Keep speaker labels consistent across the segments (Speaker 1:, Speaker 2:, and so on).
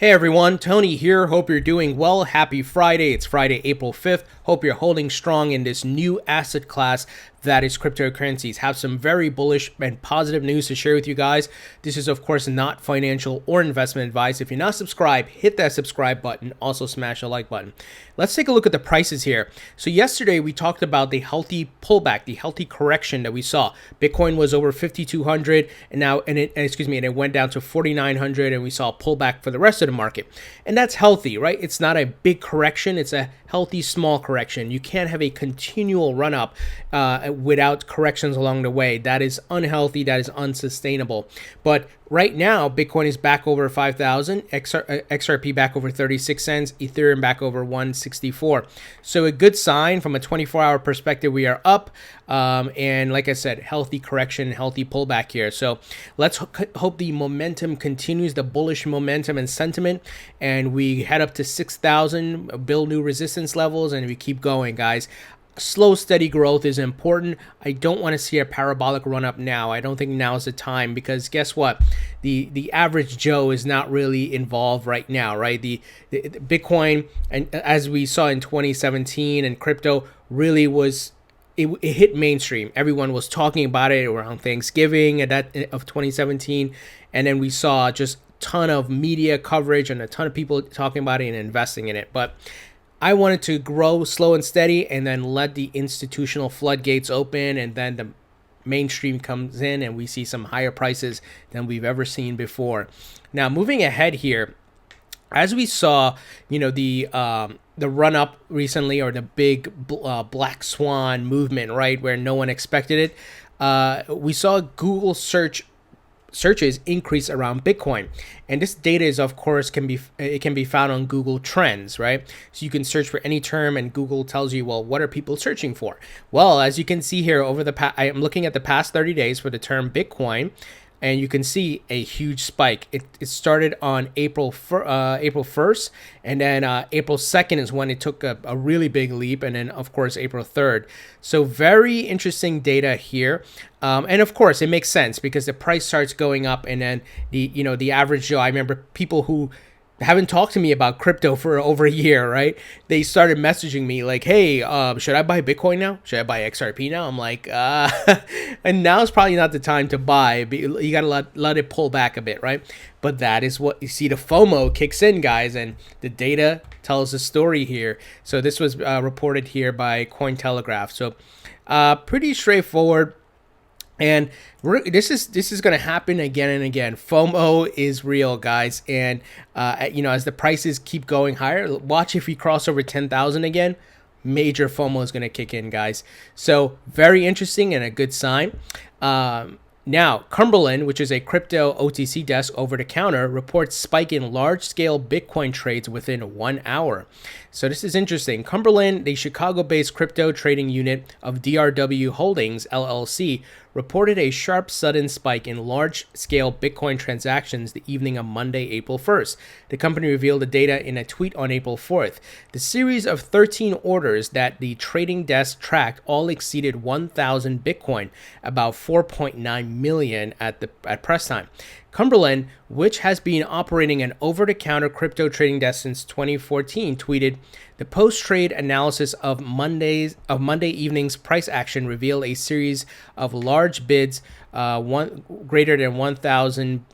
Speaker 1: Hey everyone, Tony here. Hope you're doing well. Happy Friday. It's Friday, April 5th. Hope you're holding strong in this new asset class that is cryptocurrencies. Have some very bullish and positive news to share with you guys. This is, of course, not financial or investment advice. If you're not subscribed, hit that subscribe button. Also, smash the like button. Let's take a look at the prices here. So yesterday, we talked about the healthy pullback, the healthy correction that we saw. Bitcoin was over 5,200, and it went down to 4,900, and we saw a pullback for the rest of the market. And that's healthy, right? It's not a big correction. It's a healthy, small correction. You can't have a continual run up without corrections along the way. That is unhealthy. That is unsustainable. But right now, Bitcoin is back over 5,000, XRP back over 36 cents, Ethereum back over 164. So a good sign from a 24-hour perspective. We are up, and like I said, healthy correction, healthy pullback here. So let's hope the momentum continues, the bullish momentum and sentiment, and we head up to 6,000, build new resistance levels, and we keep going, guys. Slow, steady growth is important. I don't want to see a parabolic run up now. I don't think now is the time, because guess what? The average Joe is not really involved right now, right? The Bitcoin, and as we saw in 2017, and crypto really was, it hit mainstream. Everyone was talking about it around Thanksgiving of 2017, and then we saw just a ton of media coverage and a ton of people talking about it and investing in it. But I wanted to grow slow and steady, and then let the institutional floodgates open, and then the mainstream comes in and we see some higher prices than we've ever seen before. Now, moving ahead here, as we saw, the run up recently, or the big black swan movement, right, where no one expected it, we saw Google searches increase around Bitcoin, and this data is, of course, can be found on Google Trends, right? So you can search for any term, and Google tells you, well, what are people searching for? Well, as you can see here, I am looking at the past 30 days for the term Bitcoin, and you can see a huge spike. It started on April 1st, and then April 2nd is when it took a really big leap, and then, of course, April 3rd. So very interesting data here. And of course, it makes sense, because the price starts going up, and then the average Joe, I remember people who haven't talked to me about crypto for over a year, right? They started messaging me like, hey, should I buy Bitcoin now? Should I buy XRP now? I'm like, and now is probably not the time to buy. You got to let it pull back a bit, right? But that is what you see. The FOMO kicks in, guys, and the data tells the story here. So this was reported here by Cointelegraph. So pretty straightforward. And this is going to happen again and again. FOMO is real, guys. And, as the prices keep going higher, watch if we cross over 10,000 again, major FOMO is going to kick in, guys. So very interesting and a good sign. Now, Cumberland, which is a crypto OTC desk over the counter, reports spike in large-scale Bitcoin trades within 1 hour. So this is interesting. Cumberland, the Chicago-based crypto trading unit of DRW Holdings, LLC, reported a sharp, sudden spike in large-scale Bitcoin transactions the evening of Monday, April 1st. The company revealed the data in a tweet on April 4th. The series of 13 orders that the trading desk tracked all exceeded 1,000 Bitcoin, about 4.9 million at press time. Cumberland, which has been operating an over-the-counter crypto trading desk since 2014, tweeted, "The post-trade analysis of Monday evening's price action revealed a series of large bids, greater than 1,000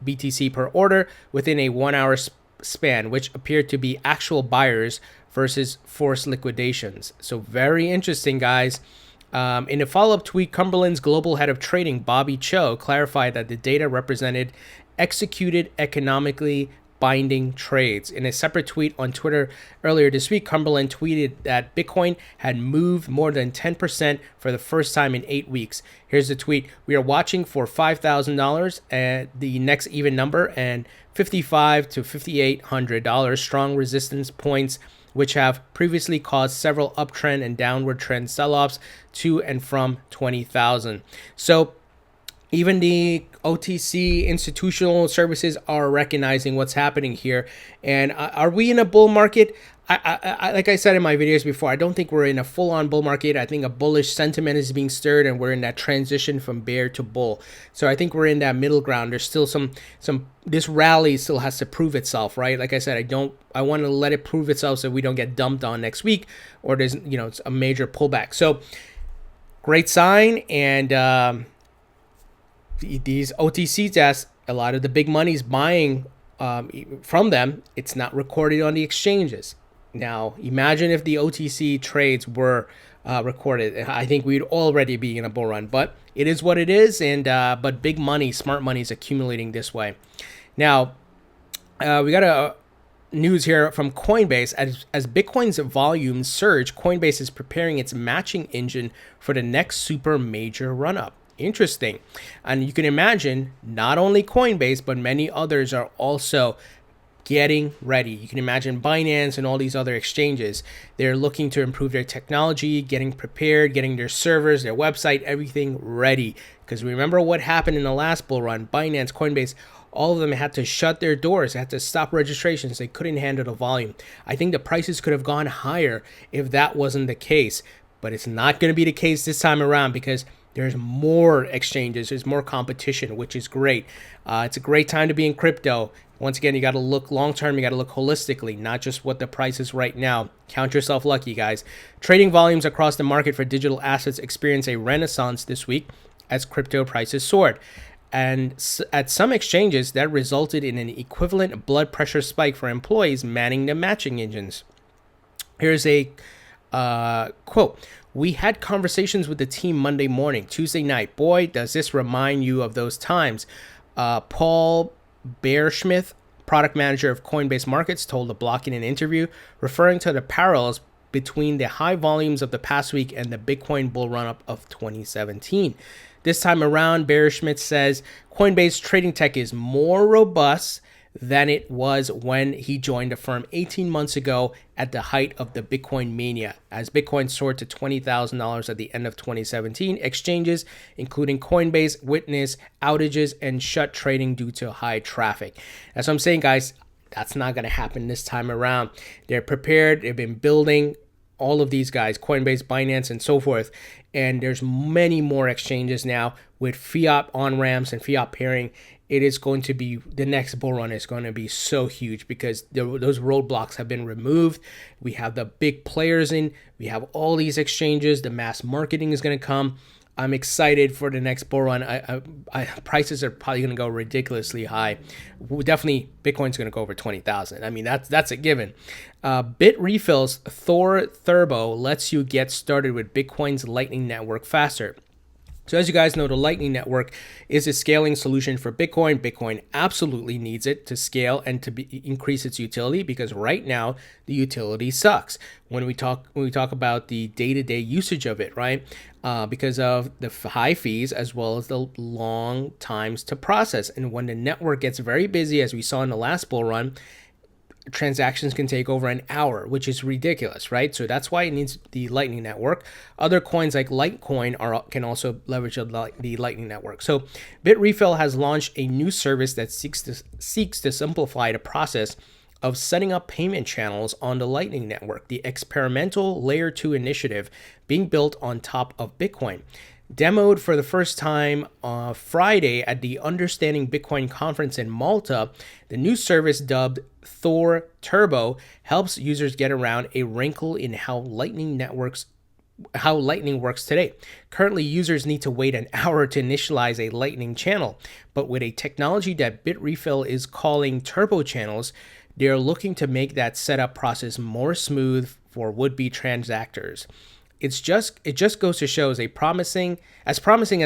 Speaker 1: BTC per order, within a 1-hour span, which appeared to be actual buyers versus forced liquidations." So very interesting, guys. In a follow-up tweet, Cumberland's global head of trading, Bobby Cho, clarified that the data represented executed economically binding trades. In a separate tweet on Twitter earlier this week, Cumberland tweeted that Bitcoin had moved more than 10% for the first time in 8 weeks. Here's the tweet. "We are watching for $5,000 at the next even number, and $5,500 to $5,800 strong resistance points, which have previously caused several uptrend and downward trend sell-offs to and from 20,000. So even the OTC institutional services are recognizing what's happening here. And are we in a bull market? like I said in my videos before, I don't think we're in a full-on bull market. I think a bullish sentiment is being stirred, and we're in that transition from bear to bull. So I think we're in that middle ground. There's still some this rally still has to prove itself, right? Like I said, I want to let it prove itself so we don't get dumped on next week, or there's it's a major pullback. So great sign, and these OTC desks, a lot of the big money's buying from them. It's not recorded on the exchanges. Now, imagine if the OTC trades were recorded. I think we'd already be in a bull run, but it is what it is. And but big money, smart money is accumulating this way. Now, we got a news here from Coinbase. As Bitcoin's volume surge, Coinbase is preparing its matching engine for the next super major run-up. Interesting. And you can imagine not only Coinbase, but many others are also getting ready. You can imagine Binance and all these other exchanges. They're looking to improve their technology, getting prepared, getting their servers, their website, everything ready. Because remember what happened in the last bull run. Binance, Coinbase, all of them had to shut their doors, had to stop registrations. They couldn't handle the volume. I think the prices could have gone higher if that wasn't the case. But it's not going to be the case this time around, because there's more exchanges, there's more competition, which is great. It's a great time to be in crypto. Once again, you got to look long-term, you got to look holistically, not just what the price is right now. Count yourself lucky, guys. Trading volumes across the market for digital assets experienced a renaissance this week as crypto prices soared. And at some exchanges, that resulted in an equivalent blood pressure spike for employees manning the matching engines. Here's a quote. We had conversations with the team Monday morning, Tuesday night. Boy, does this remind you of those times. Paul Bearschmidt, product manager of Coinbase Markets, told the block in an interview, referring to the parallels between the high volumes of the past week and the Bitcoin bull run-up of 2017. This time around, Bearschmidt says Coinbase trading tech is more robust than it was when he joined the firm 18 months ago at the height of the Bitcoin mania. As Bitcoin soared to $20,000 at the end of 2017, exchanges, including Coinbase, witnessed outages and shut trading due to high traffic. That's what I'm saying, guys. That's not going to happen this time around. They're prepared. They've been building all of these guys, Coinbase, Binance, and so forth. And there's many more exchanges now with fiat on-ramps and fiat pairing. It is going to be, the next bull run is going to be so huge because those roadblocks have been removed. We have the big players in, we have all these exchanges, the mass marketing is going to come. I'm excited for the next bull run. Prices are probably going to go ridiculously high. Definitely, Bitcoin's going to go over 20,000. I mean, that's a given. Bitrefill's Thor Turbo lets you get started with Bitcoin's Lightning Network faster. So as you guys know, the Lightning Network is a scaling solution for Bitcoin. Bitcoin absolutely needs it to scale and to increase its utility, because right now the utility sucks when we talk about the day-to-day usage of it, right? Because of the high fees as well as the long times to process. And when the network gets very busy, as we saw in the last bull run, transactions can take over an hour, which is ridiculous, right? So that's why it needs the Lightning Network. Other coins like Litecoin can also leverage the Lightning Network. So Bitrefill has launched a new service that seeks to simplify the process of setting up payment channels on the Lightning Network, the experimental Layer 2 initiative being built on top of Bitcoin. Demoed for the first time Friday at the Understanding Bitcoin conference in Malta, the new service dubbed Thor Turbo helps users get around a wrinkle in how Lightning works today. Currently, users need to wait an hour to initialize a Lightning channel, but with a technology that Bitrefill is calling turbo channels, they are looking to make that setup process more smooth for would-be transactors. It just goes to show as promising as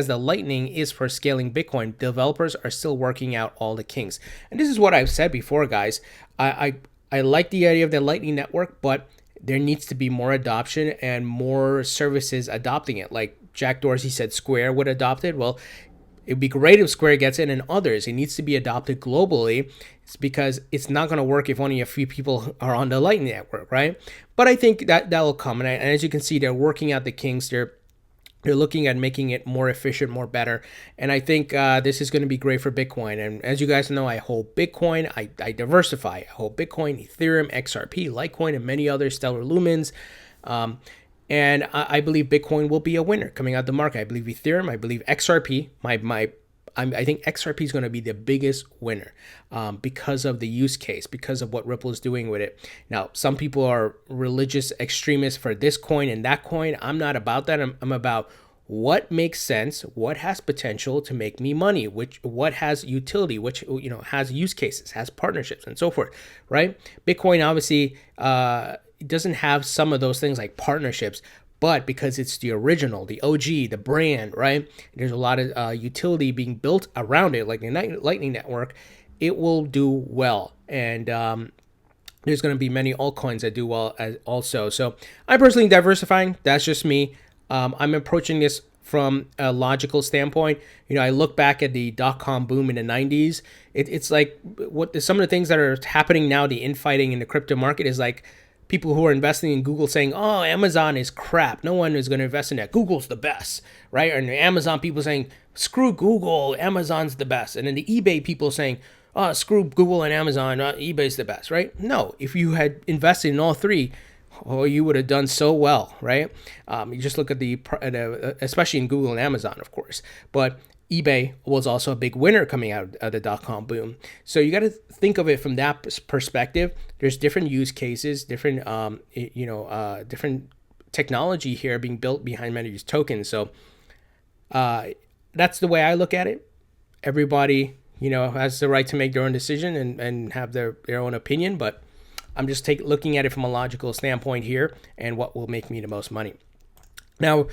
Speaker 1: the Lightning is for scaling Bitcoin, developers are still working out all the kinks. And this is what I've said before, guys. I like the idea of the Lightning Network, but there needs to be more adoption and more services adopting it. Like Jack Dorsey said Square would adopt it. Well, it'd be great if Square gets it and others. It needs to be adopted globally. It's because it's not going to work if only a few people are on the Lightning Network, right? But I think that will come. And as you can see, they're working out the kinks. They're They're looking at making it more efficient, more better. And I think this is going to be great for Bitcoin. And as you guys know, I hold Bitcoin. I diversify. I hold Bitcoin, Ethereum, XRP, Litecoin, and many other Stellar Lumens. And I believe Bitcoin will be a winner coming out the market. I believe Ethereum. I believe XRP. I think XRP is going to be the biggest winner because of the use case, because of what Ripple is doing with it. Now, some people are religious extremists for this coin and that coin. I'm not about that. I'm about what makes sense, what has potential to make me money, what has utility, which has use cases, has partnerships, and so forth. Right? Bitcoin obviously doesn't have some of those things like partnerships. But because it's the original, the OG, the brand, right? There's a lot of utility being built around it, like the Lightning Network. It will do well. And there's going to be many altcoins that do well also. So I'm personally diversifying. That's just me. I'm approaching this from a logical standpoint. I look back at the dot-com boom in the 90s. It's like some of the things that are happening now, the infighting in the crypto market is like, people who are investing in Google saying, oh, Amazon is crap. No one is going to invest in that. Google's the best, right? And the Amazon people saying, screw Google, Amazon's the best. And then the eBay people saying, oh, screw Google and Amazon, eBay's the best, right? No, if you had invested in all three, you would have done so well, right? You just look at especially in Google and Amazon, of course. But eBay was also a big winner coming out of the dot-com boom. So you got to think of it from that perspective. There's different use cases, different different technology here being built behind many of these tokens. So that's the way I look at it. Everybody, has the right to make their own decision and have their own opinion, but I'm just looking at it from a logical standpoint here and what will make me the most money. Now,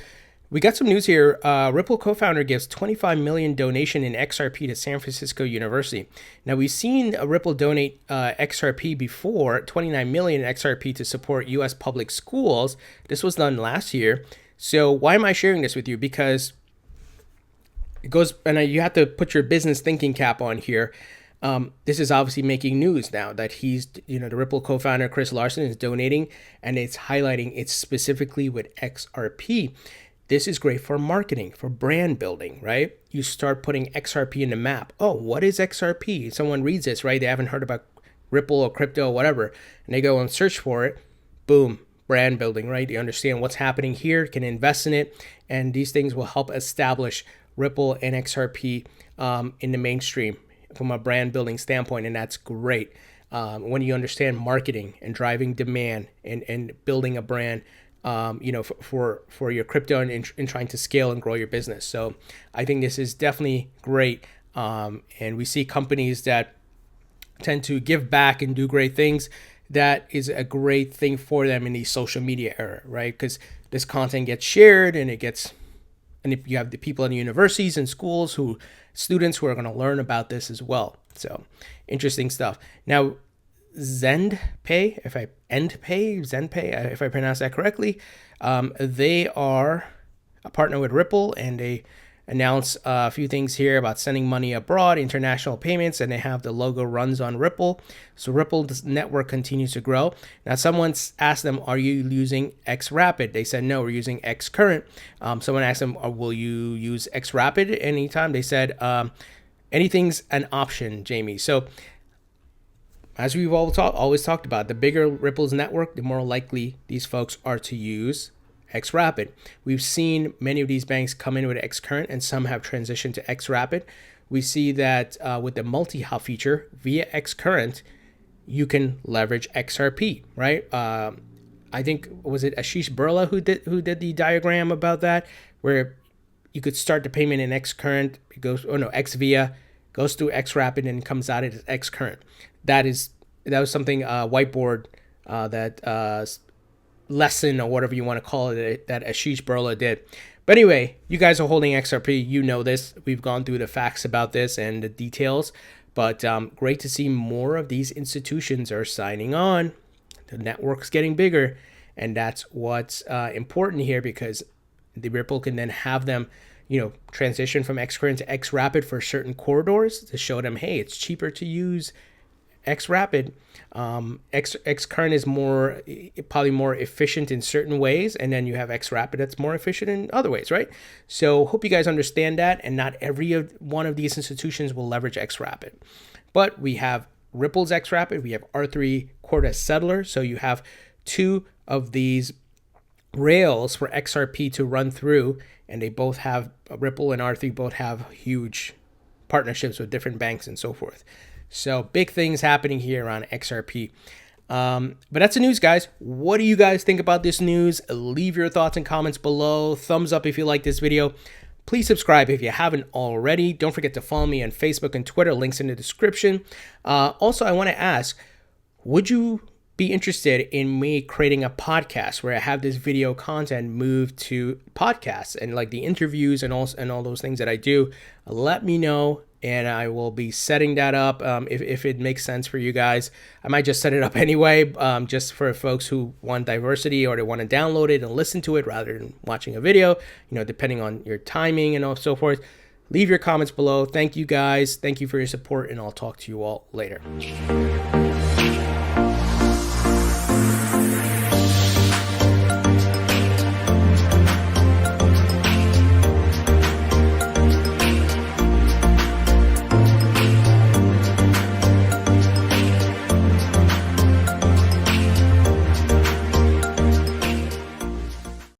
Speaker 1: we got some news here. Ripple co-founder gives $25 million donation in XRP to San Francisco University. Now, we've seen Ripple donate XRP before, $29 million in XRP to support U.S. public schools. This was done last year. So why am I sharing this with you? Because it goes, and you have to put your business thinking cap on here. This is obviously making news now that he's, the Ripple co-founder, Chris Larsen, is donating, and it's highlighting it specifically with XRP. This is great for marketing, for brand building, right? You start putting XRP in the map. Oh, what is XRP? Someone reads this, right? They haven't heard about Ripple or crypto or whatever, and they go and search for it. Boom, brand building, right? They understand what's happening here, can invest in it, and these things will help establish Ripple and XRP in the mainstream from a brand building standpoint, and that's great. When you understand marketing and driving demand and building a brand, for your crypto and trying to scale and grow your business. So I think this is definitely great. And we see companies that tend to give back and do great things. That is a great thing for them in the social media era, right? Because this content gets shared and if you have the people in the universities and schools students who are going to learn about this as well. So interesting stuff. Now, xendpay, if I pronounce that correctly, they are a partner with Ripple, and they announce a few things here about sending money abroad, international payments, and they have the logo runs on Ripple. So Ripple's network continues to grow. Now, someone asked them, are you using xRapid? They said, no, we're using xCurrent. Someone asked them, will you use xRapid anytime? They said, anything's an option, Jamie. So as we've always talked about, the bigger Ripple's network, the more likely these folks are to use xRapid. We've seen many of these banks come in with xCurrent, and some have transitioned to xRapid. We see that with the multi-hop feature via xCurrent, you can leverage XRP, right? I think, was it Ashish Burla who did the diagram about that, where you could start the payment in xCurrent, xVia, goes through xRapid and comes out as xCurrent. That was something whiteboard lesson or whatever you want to call it that Ashish Burla did. But anyway, you guys are holding XRP. You know this. We've gone through the facts about this and the details. But great to see more of these institutions are signing on. The network's getting bigger, and that's what's important here, because the Ripple can then have them transition from xCurrent to xRapid for certain corridors to show them, hey, it's cheaper to use xRapid, xCurrent is probably more efficient in certain ways, and then you have xRapid that's more efficient in other ways, right? So hope you guys understand that, and not every one of these institutions will leverage xRapid. But we have Ripple's xRapid, we have R3 Corda Settler, so you have two of these rails for XRP to run through, and they both have, Ripple and R3 both have huge partnerships with different banks and so forth. So big things happening here on XRP. But that's the news, guys. What do you guys think about this news? Leave your thoughts and comments below. Thumbs up if you like this video. Please subscribe if you haven't already. Don't forget to follow me on Facebook and Twitter. Links in the description. Also, I want to ask, would you be interested in me creating a podcast where I have this video content move to podcasts and like the interviews and all those things that I do? Let me know, and I will be setting that up if it makes sense for you guys. I might just set it up anyway, just for folks who want diversity or they want to download it and listen to it rather than watching a video, depending on your timing and so forth. Leave your comments below. Thank you guys. Thank you for your support, and I'll talk to you all later.